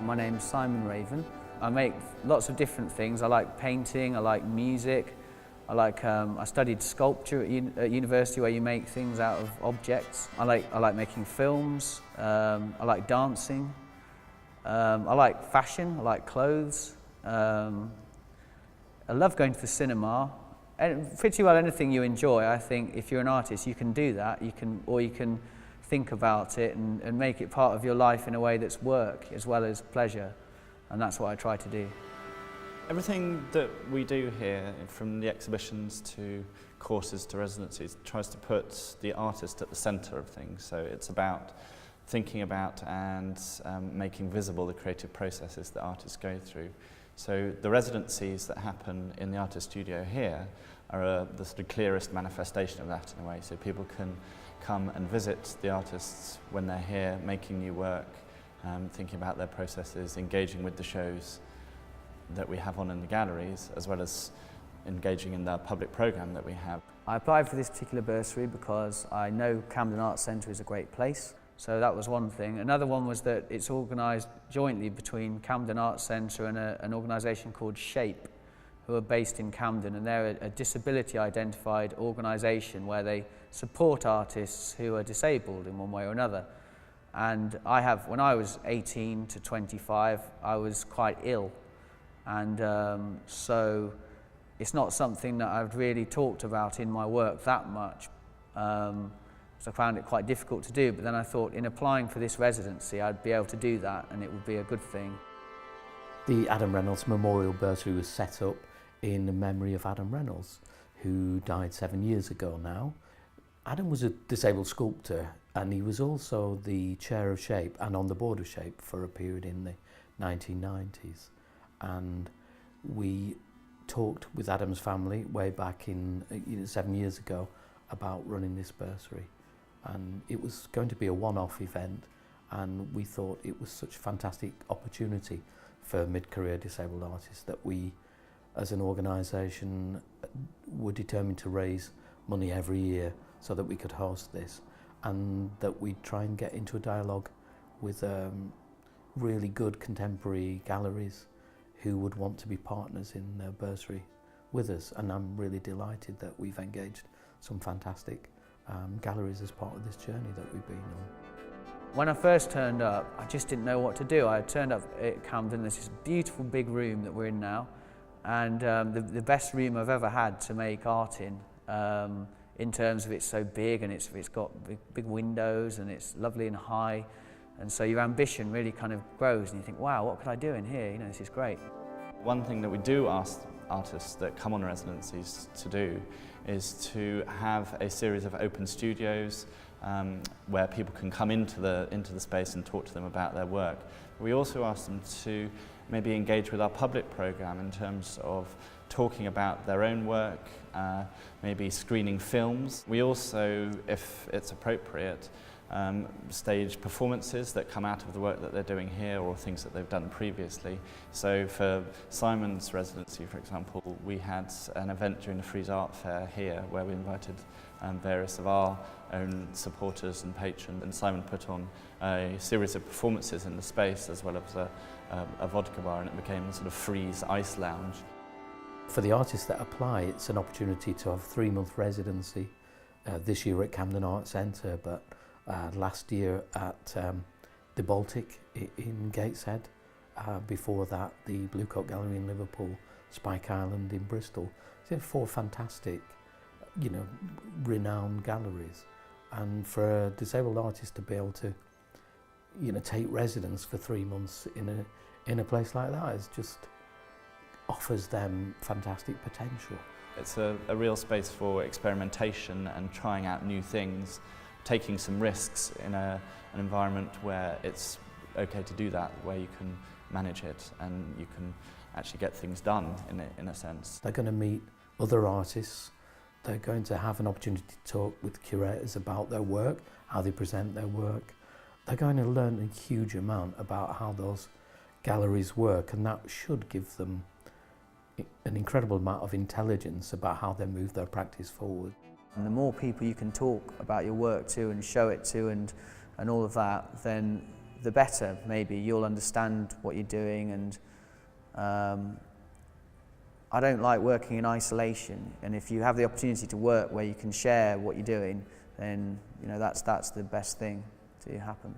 My name's Simon Raven. I make lots of different things. I like painting, I like music, I studied sculpture at university where you make things out of objects. I like making films, I like dancing, I like fashion, I like clothes. I love going to the cinema. And pretty well anything you enjoy, I think if you're an artist you can do that, you can think about it and make it part of your life in a way that's work as well as pleasure, and that's what I try to do. Everything that we do here, from the exhibitions to courses to residencies, tries to put the artist at the centre of things. So it's about thinking about and making visible the creative processes that artists go through. So the residencies that happen in the artist studio here are the sort of clearest manifestation of that in a way. So people can come and visit the artists when they're here, making new work, thinking about their processes, engaging with the shows that we have on in the galleries, as well as engaging in the public programme that we have. I applied for this particular bursary because I know Camden Arts Centre is a great place, so that was one thing. Another one was that it's organised jointly between Camden Arts Centre and an organisation called SHAPE, who are based in Camden, and they're a disability identified organisation where they support artists who are disabled in one way or another. And when I was 18 to 25, I was quite ill. And so it's not something that I've really talked about in my work that much, so I found it quite difficult to do. But then I thought in applying for this residency I'd be able to do that and it would be a good thing. The Adam Reynolds Memorial Bursary was set up in the memory of Adam Reynolds, who died 7 years ago now. Adam was a disabled sculptor, and he was also the chair of SHAPE and on the board of SHAPE for a period in the 1990s. And we talked with Adam's family way back in 7 years ago about running this bursary, and it was going to be a one-off event, and we thought it was such a fantastic opportunity for mid-career disabled artists that we, as an organisation, were determined to raise money every year so that we could host this, and that we'd try and get into a dialogue with really good contemporary galleries who would want to be partners in the bursary with us. And I'm really delighted that we've engaged some fantastic galleries as part of this journey that we've been on. When I first turned up, I just didn't know what to do. I turned up at Camden, there's this beautiful big room that we're in now, and the best room I've ever had to make art in terms of it's so big and it's got big windows and it's lovely and high. And so your ambition really kind of grows and you think, wow, what could I do in here? You know, this is great. One thing that we do ask artists that come on residencies to do is to have a series of open studios where people can come into the space and talk to them about their work. We also ask them to maybe engage with our public programme in terms of talking about their own work, maybe screening films. We also, if it's appropriate, stage performances that come out of the work that they're doing here or things that they've done previously. So for Simon's residency, for example, we had an event during the Frieze Art Fair here where we invited various of our own supporters and patrons, and Simon put on a series of performances in the space as well as a vodka bar, and it became a sort of Frieze ice lounge. For the artists that apply, it's an opportunity to have a 3-month residency, this year at Camden Arts Centre, but last year at the Baltic in Gateshead, before that the Blue Coat Gallery in Liverpool, Spike Island in Bristol. So 4 fantastic, renowned galleries, and for a disabled artist to be able to, take residence for 3 months in a place like that is just offers them fantastic potential. It's a real space for experimentation and trying out new things, taking some risks in an environment where it's okay to do that, where you can manage it and you can actually get things done in a sense. They're going to meet other artists, they're going to have an opportunity to talk with curators about their work, how they present their work. They're going to learn a huge amount about how those galleries work, and that should give them an incredible amount of intelligence about how they move their practice forward. And the more people you can talk about your work to and show it to and all of that, then the better. Maybe you'll understand what you're doing, and I don't like working in isolation, and if you have the opportunity to work where you can share what you're doing, then that's the best thing to happen.